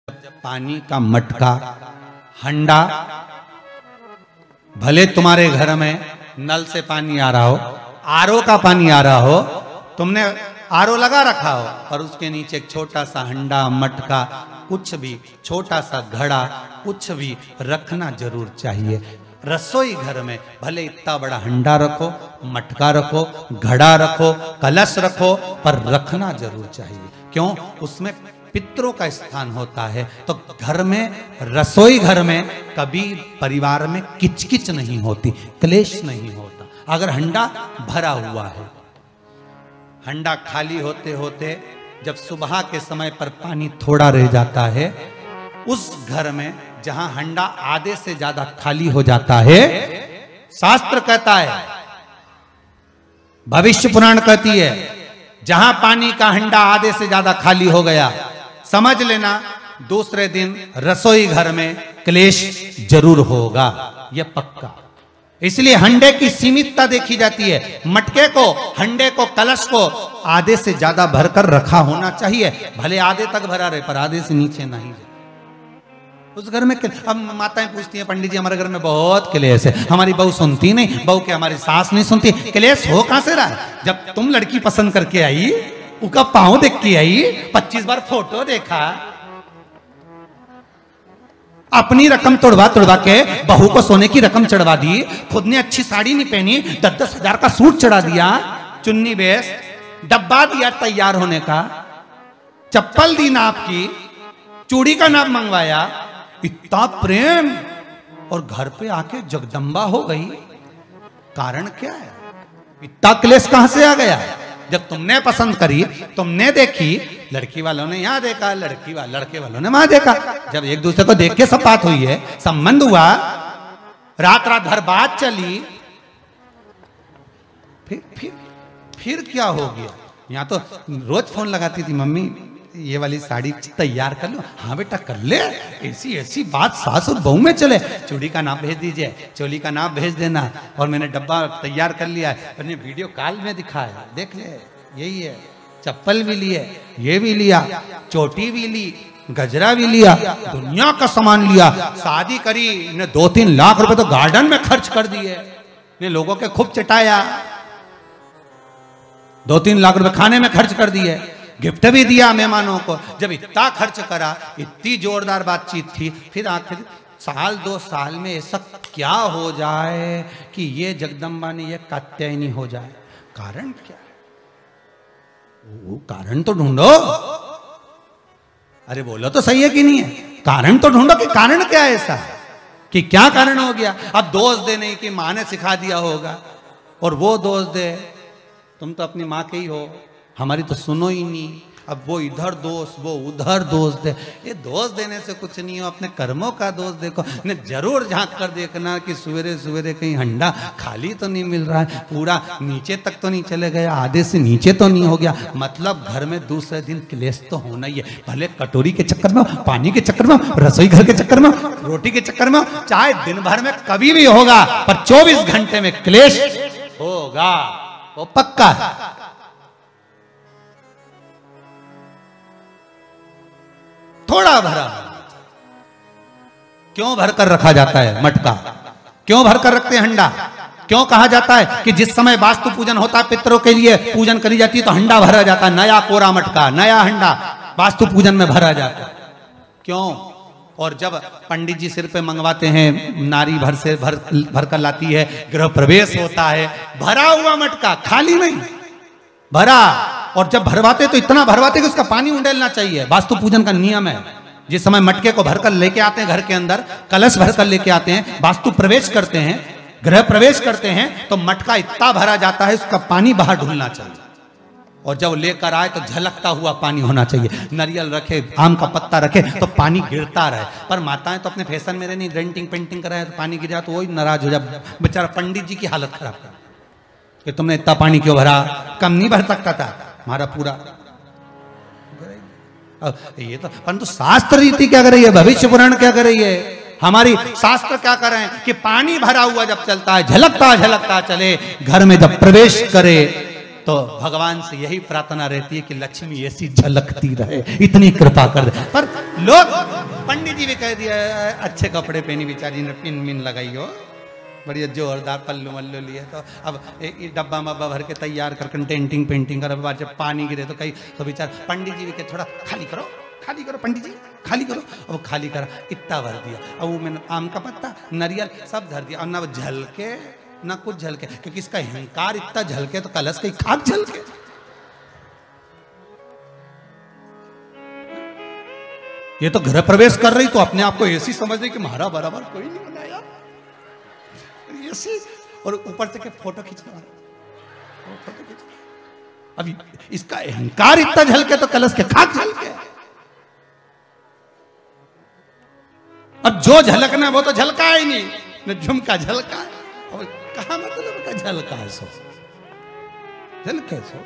पानी का मटका, हंडा, भले तुम्हारे घर में नल से पानी आ रहा हो, आरओ का पानी आ रहा हो, तुमने आरओ लगा रखा हो, और उसके नीचे एक छोटा सा हंडा, मटका, कुछ भी छोटा सा घड़ा, कुछ भी रखना जरूर चाहिए। रसोई घर में भले इतना बड़ा हंडा रखो, मटका रखो, घड़ा रखो, कलश रखो, पर रखना जरूर चाहिए। क्यों? उसमें पितरों का स्थान होता है। तो घर में, रसोई घर में कभी परिवार में किचकिच नहीं होती, क्लेश नहीं होता। अगर हंडा भरा हुआ है, हंडा खाली होते होते जब सुबह के समय पर पानी थोड़ा रह जाता है, उस घर में जहां हंडा आधे से ज्यादा खाली हो जाता है, शास्त्र कहता है, भविष्य पुराण कहती है, जहां पानी का हंडा आधे से ज्यादा खाली हो गया, समझ लेना दूसरे दिन रसोई घर में क्लेश जरूर होगा, यह पक्का। इसलिए हंडे की सीमितता देखी जाती है। मटके को, हंडे को, कलश को आधे से ज्यादा भरकर रखा होना चाहिए। भले आधे तक भरा रहे, पर आधे से नीचे नहीं। उस घर में अब माताएं पूछती हैं, पंडित जी हमारे घर में बहुत क्लेश है, हमारी बहू सुनती नहीं, बहू के हमारी सास नहीं सुनती। क्लेश हो कहां से रहा है? जब तुम लड़की पसंद करके आई, उसका पांव देख के आई, 25 बार फोटो देखा, अपनी रकम तोड़वा तोड़वा के बहू को सोने की रकम चढ़वा दी, खुद ने अच्छी साड़ी नहीं पहनी, 10-10 हजार का सूट चढ़ा दिया, चुन्नी बेस, डब्बा दिया तैयार होने का, चप्पल दी नाप की, चूड़ी का नाप मंगवाया, इतना प्रेम, और घर पे आके जगदम्बा हो गई। कारण क्या है? इतना क्लेश कहां से आ गया? जब तुमने पसंद करी, तुमने देखी, लड़की वालों ने यहां देखा, लड़के वालों ने वहां देखा, जब एक दूसरे को देख के सब बात हुई है, संबंध हुआ, रात रात भर बात चली, फिर क्या हो गया? यहां तो रोज फोन लगाती थी, मम्मी ये वाली साड़ी तैयार कर लो। हाँ बेटा कर ले, ऐसी बात सास और बहू में चले। चूड़ी का नाप भेज दीजिए, चोली का नाप भेज देना, और मैंने डब्बा तैयार कर लिया है, मैंने वीडियो कॉल में दिखाया, देख ले, यही है। चप्पल भी लिए, ये भी लिया, चोटी भी ली, गजरा भी लिया, दुनिया का सामान लिया, शादी करी ने 2-3 लाख रुपए तो गार्डन में खर्च कर दिए, ने लोगों के खूब चटाया, 2-3 लाख रुपए खाने में खर्च कर दिए, गिफ्ट भी दिया मेहमानों को। जब इतना खर्च करा, इतनी जोरदार बातचीत थी, फिर आखिर 1-2 साल में ऐसा क्या हो जाए कि ये जगदम्बा ने ये कात्यायनी हो जाए? कारण क्या है? वो कारण तो ढूंढो। अरे बोलो तो सही है कि नहीं है? कारण तो ढूंढो कि कारण क्या है ऐसा, कि क्या कारण हो गया। अब दोष दे नहीं कि माँ ने सिखा दिया होगा, और वो दोष दे, तुम तो अपनी माँ के ही हो, हमारी तो सुनो ही नहीं। अब वो इधर दोष, वो उधर दोष दे, ये दोष देने से कुछ नहीं हो, अपने कर्मों का दोष देखो। ने जरूर झांक कर देखना कि सवेरे सवेरे कहीं हंडा खाली तो नहीं मिल रहा है, पूरा नीचे तक तो नहीं चले गया, आधे से नीचे तो नहीं हो गया। मतलब घर में दूसरे दिन क्लेश तो होना ही है, भले कटोरी के चक्कर में, पानी के चक्कर में, रसोई घर के चक्कर में, रोटी के चक्कर में, चाहे दिन भर में कभी भी होगा, पर 24 घंटे में क्लेश होगा, वो पक्का है। थोड़ा भरा। क्यों भर कर रखा जाता है मटका? क्यों भर कर रखते हैं हंडा? क्यों कहा जाता है कि जिस समय वास्तु पूजन होता है, पितरों के लिए पूजन करी जाती है, तो हंडा भरा जाता है, नया कोरा मटका, नया हंडा वास्तु पूजन में भरा जाता है। क्यों? और जब पंडित जी सिर पे मंगवाते हैं, नारी भर कर लाती है, गृह प्रवेश होता है, भरा हुआ मटका, खाली नहीं, भरा। और जब भरवाते तो इतना भरवाते कि उसका पानी उंडेलना चाहिए, वास्तु पूजन का नियम है। जिस समय मटके को भरकर लेके आते हैं घर के अंदर, कलश भरकर लेके आते हैं, वास्तु प्रवेश करते हैं, गृह प्रवेश करते हैं, तो मटका इतना भरा जाता है, उसका पानी बाहर ढुलना चाहिए। और जब लेकर आए तो झलकता हुआ पानी होना चाहिए। नारियल रखे, आम का पत्ता रखे, तो पानी गिरता रहे। पर माताएं तो अपने फैशन में नहीं, डेंटिंग पेंटिंग कराए तो पानी गिर जाए, तो वही नाराज हो जाए, बेचारा पंडित जी की हालत खराब कर कि तुमने इतना पानी क्यों भरा, कम नहीं भर सकता था हमारा पूरा। ये तो परंतु शास्त्र रीति क्या कर रही है, भविष्य पुराण क्या कर रही है, हमारी शास्त्र क्या कर रहे हैं कि पानी भरा हुआ जब चलता है, झलकता झलकता चले, घर में जब प्रवेश करे, तो भगवान से यही प्रार्थना रहती है कि लक्ष्मी ऐसी झलकती रहे, इतनी कृपा कर दे। पर लोग, पंडित जी भी कह दिया अच्छे कपड़े पहनी बेचारी ने, पिन मिन लगाई हो, बढ़िया जोरदार पल्लू मल्लू लिए, तो अब डब्बा मब्बा भर के तैयार कर टेंटिंग पेंटिंग कर, बाद जब पानी गिरे तो कहीं तो बेचार पंडित जी भी कहे थोड़ा खाली करो पंडित जी खाली करो। अब खाली करा, इतना भर दिया, अब वो मैंने आम का पत्ता नारियल सब धर दिया, और ना वो झलके ना कुछ झलके, क्योंकि इसका अहंकार इतना झलके तो कलश कहीं खाक झलके। ये तो गृह प्रवेश कर रही तो अपने आप को ऐसी समझ रही कि महारा बराबर कोई नहीं बनाया ऐसी, और ऊपर से के फोटो खींचना, अभी इसका अहंकार इतना झलके तो कलश के खाक झलके। अब जो झलकना वो तो झलका ही नहीं, न झुमका झलका, और कहा मतलब का झलका है, सो झलके सो